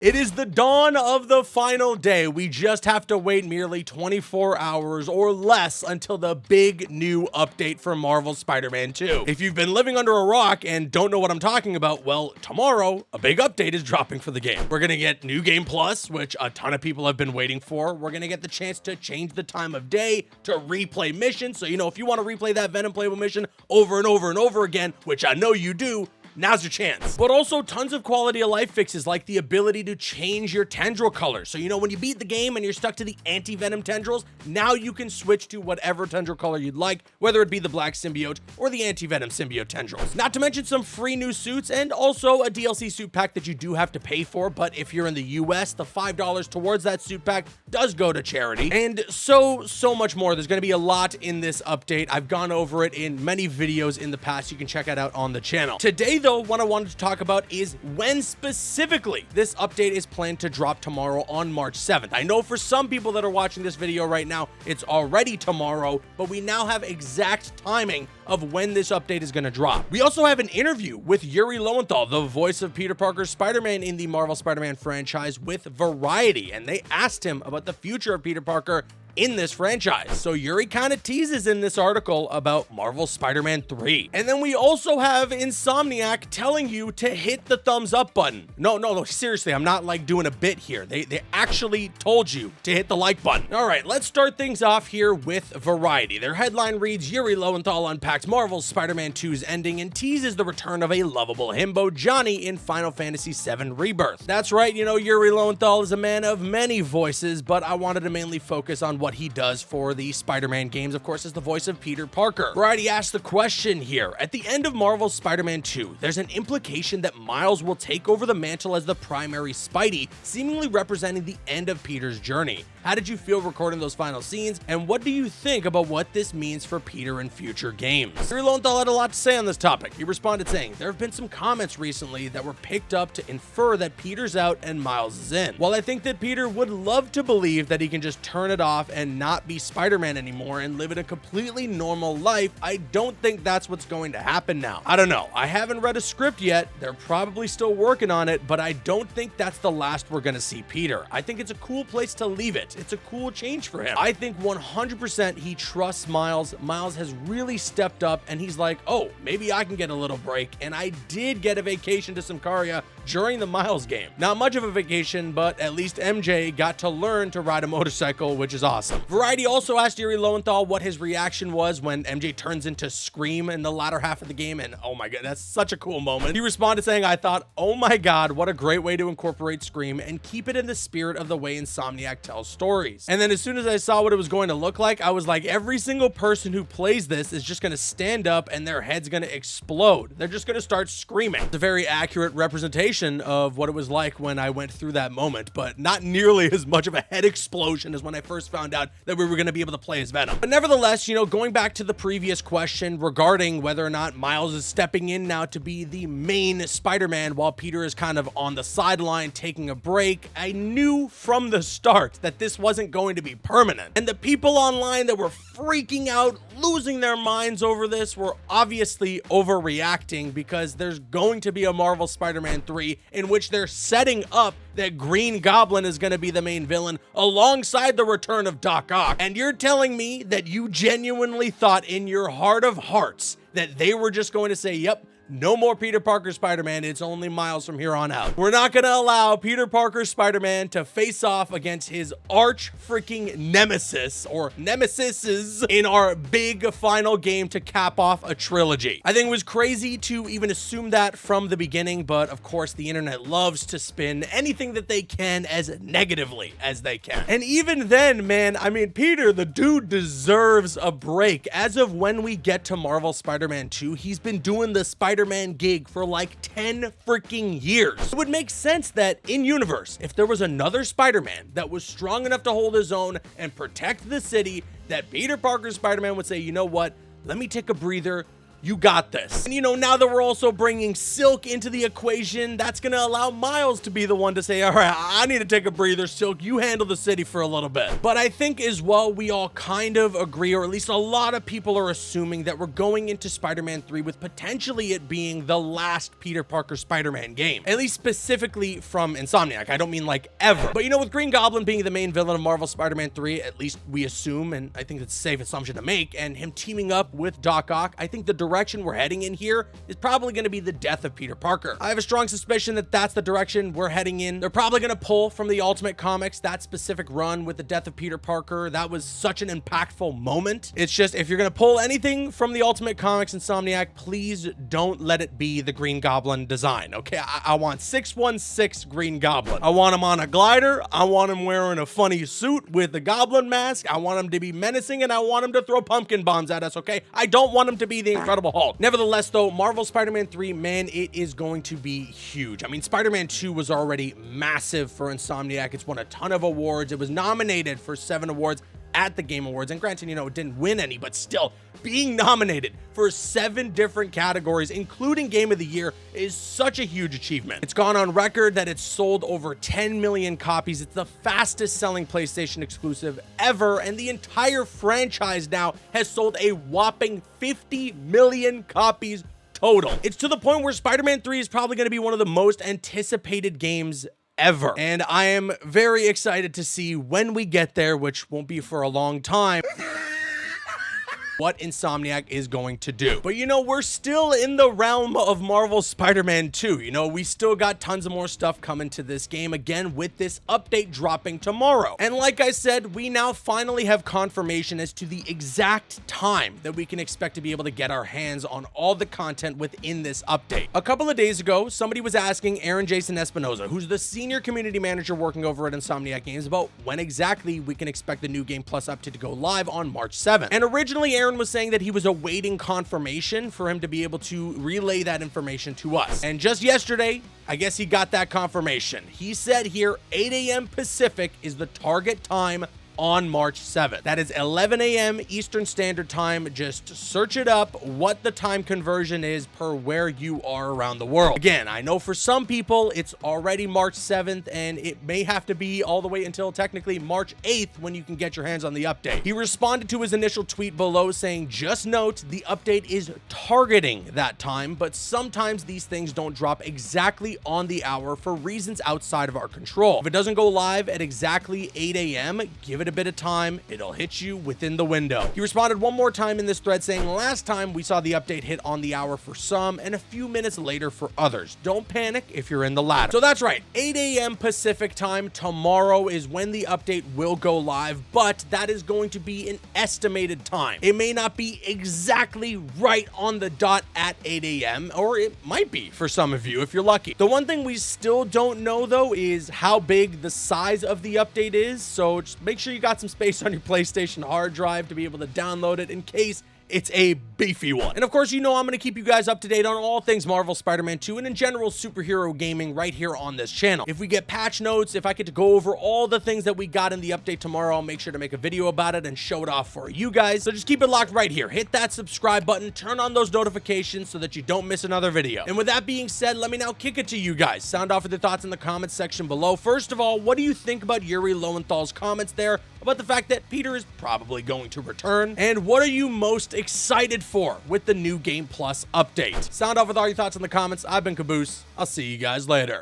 It is the dawn of the final day. We just have to wait merely 24 hours or less until the big new update for Marvel's Spider-Man 2. If you've been living under a rock and don't know what I'm talking about, well, tomorrow, a big update is dropping for the game. We're gonna get New Game Plus, which a ton of people have been waiting for. We're gonna get the chance to change the time of day, to replay missions. So, if you want to replay that Venom playable mission over and over and over again, which I know you do, now's your chance. But also tons of quality of life fixes, like the ability to change your tendril color. So, when you beat the game and you're stuck to the anti-venom tendrils, now you can switch to whatever tendril color you'd like, whether it be the black symbiote or the anti-venom symbiote tendrils. Not to mention some free new suits and also a DLC suit pack that you do have to pay for, but if you're in the US, the $5 towards that suit pack does go to charity. And so much more. There's going to be a lot in this update. I've gone over it in many videos in the past. You can check it out on the channel. Today, though, what I wanted to talk about is when specifically this update is planned to drop tomorrow on March 7th. I know for some people that are watching this video right now, it's already tomorrow, but we now have exact timing of when this update is going to drop. We also have an interview with Yuri Lowenthal, the voice of Peter Parker's Spider-Man in the Marvel Spider-Man franchise, with Variety, and they asked him about the future of Peter Parker in this franchise. So Yuri kind of teases in this article about Marvel's Spider-Man 3. And then we also have Insomniac telling you to hit the thumbs up button. No, seriously, I'm not like doing a bit here. They actually told you to hit the like button. All right, let's start things off here with Variety. Their headline reads, Yuri Lowenthal unpacks Marvel's Spider-Man 2's ending and teases the return of a lovable himbo, Johnny, in Final Fantasy VII Rebirth. That's right, Yuri Lowenthal is a man of many voices, but I wanted to mainly focus on what he does for the Spider-Man games, of course, as the voice of Peter Parker. Variety asked the question here, at the end of Marvel's Spider-Man 2, there's an implication that Miles will take over the mantle as the primary Spidey, seemingly representing the end of Peter's journey. How did you feel recording those final scenes, and what do you think about what this means for Peter in future games? Yuri Lowenthal had a lot to say on this topic. He responded saying, there have been some comments recently that were picked up to infer that Peter's out and Miles is in. While I think that Peter would love to believe that he can just turn it off and not be Spider-Man anymore and live in a completely normal life, I don't think that's what's going to happen now. I don't know. I haven't read a script yet. They're probably still working on it, but I don't think that's the last we're going to see Peter. I think it's a cool place to leave it. It's a cool change for him. I think 100% he trusts Miles. Miles has really stepped up and he's like, oh, maybe I can get a little break. And I did get a vacation to Symkaria during the Miles game. Not much of a vacation, but at least MJ got to learn to ride a motorcycle, which is awesome. Variety also asked Yuri Lowenthal what his reaction was when MJ turns into Scream in the latter half of the game, and oh my god, that's such a cool moment. He responded saying, I thought, oh my god, what a great way to incorporate Scream and keep it in the spirit of the way Insomniac tells stories. And then as soon as I saw what it was going to look like, I was like, every single person who plays this is just going to stand up and their head's going to explode. They're just going to start screaming. It's a very accurate representation of what it was like when I went through that moment, but not nearly as much of a head explosion as when I first found out that we were going to be able to play as Venom. But nevertheless, going back to the previous question regarding whether or not Miles is stepping in now to be the main Spider-Man while Peter is kind of on the sideline taking a break, I knew from the start that this wasn't going to be permanent. And the people online that were freaking out, losing their minds over this, were obviously overreacting because there's going to be a Marvel Spider-Man 3 in which they're setting up that Green Goblin is going to be the main villain alongside the return of Doc Ock. And you're telling me that you genuinely thought in your heart of hearts that they were just going to say, yep, no more Peter Parker Spider-Man, it's only Miles from here on out. We're not going to allow Peter Parker Spider-Man to face off against his arch freaking nemesis, or nemesises, in our big final game to cap off a trilogy. I think it was crazy to even assume that from the beginning, but of course the internet loves to spin anything that they can as negatively as they can. And even then, man, I mean, Peter, the dude deserves a break. As of when we get to Marvel Spider-Man 2, he's been doing the Spider-Man gig for like 10 freaking years. It would make sense that in universe, if there was another Spider-Man that was strong enough to hold his own and protect the city, that Peter Parker Spider-Man would say, you know what, let me take a breather, you got this. And you know, now that we're also bringing Silk into the equation, that's gonna allow Miles to be the one to say, all right, I need to take a breather, Silk, you handle the city for a little bit. But I think as well, we all kind of agree, or at least a lot of people are assuming, that we're going into Spider-Man 3 with potentially it being the last Peter Parker Spider-Man game, at least specifically from Insomniac. I don't mean like ever. But you know, with Green Goblin being the main villain of Marvel Spider-Man 3, at least we assume, and I think it's a safe assumption to make, and him teaming up with Doc Ock, I think the direction we're heading in here is probably going to be the death of Peter Parker. I have a strong suspicion that that's the direction we're heading in. They're probably going to pull from the Ultimate Comics, that specific run with the death of Peter Parker. That was such an impactful moment. It's just, if you're going to pull anything from the Ultimate Comics, Insomniac, please don't let it be the Green Goblin design, okay? I want 616 Green Goblin. I want him on a glider. I want him wearing a funny suit with a goblin mask. I want him to be menacing, and I want him to throw pumpkin bombs at us, okay? I don't want him to be the Incredible Hulk. Nevertheless, though, Marvel Spider-Man 3, man, it is going to be huge. I mean, Spider-Man 2 was already massive for Insomniac. It's won a ton of awards. It was nominated for 7 awards at the Game Awards, and granted, you know, it didn't win any, but still, being nominated for 7 different categories, including Game of the Year, is such a huge achievement. It's gone on record that it's sold over 10 million copies. It's the fastest selling PlayStation exclusive ever, and the entire franchise now has sold a whopping 50 million copies total. It's to the point where Spider-Man 3 is probably going to be one of the most anticipated games ever. And I am very excited to see when we get there, which won't be for a long time, what Insomniac is going to do. But you know, we're still in the realm of Marvel Spider-Man 2. You know, we still got tons of more stuff coming to this game, again, with this update dropping tomorrow. And like I said, we now finally have confirmation as to the exact time that we can expect to be able to get our hands on all the content within this update. A couple of days ago, somebody was asking Aaron Jason Espinoza, who's the senior community manager working over at Insomniac Games, about when exactly we can expect the New Game Plus update to go live on March 7th. And originally, Aaron was saying that he was awaiting confirmation for him to be able to relay that information to us. And just yesterday, I guess he got that confirmation. He said here 8 a.m. Pacific is the target time on March 7th. That is 11 a.m. Eastern Standard Time. Just search it up, what the time conversion is per where you are around the world. Again, I know for some people it's already March 7th, and it may have to be all the way until technically March 8th when you can get your hands on the update. He responded to his initial tweet below saying, just note the update is targeting that time, but sometimes these things don't drop exactly on the hour for reasons outside of our control. If it doesn't go live at exactly 8 a.m., give it a bit of time, it'll hit you within the window. He responded one more time in this thread saying, last time we saw the update hit on the hour for some and a few minutes later for others. Don't panic if you're in the latter. So that's right, 8 a.m. Pacific time tomorrow is when the update will go live, but that is going to be an estimated time. It may not be exactly right on the dot at 8 a.m., or it might be for some of you if you're lucky. The one thing we still don't know though is how big the size of the update is, so just make sure you got some space on your PlayStation hard drive to be able to download it in case it's a beefy one. And of course, you know I'm going to keep you guys up to date on all things Marvel Spider-Man 2 and in general superhero gaming right here on this channel. If we get patch notes, if I get to go over all the things that we got in the update tomorrow, I'll make sure to make a video about it and show it off for you guys. So just keep it locked right here. Hit that subscribe button, turn on those notifications so that you don't miss another video. And with that being said, let me now kick it to you guys. Sound off with your thoughts in the comments section below. First of all, what do you think about Yuri Lowenthal's comments there about the fact that Peter is probably going to return? And what are you most excited for with the New Game Plus update? Sound off with all your thoughts in the comments. I've been Caboose. I'll see you guys later.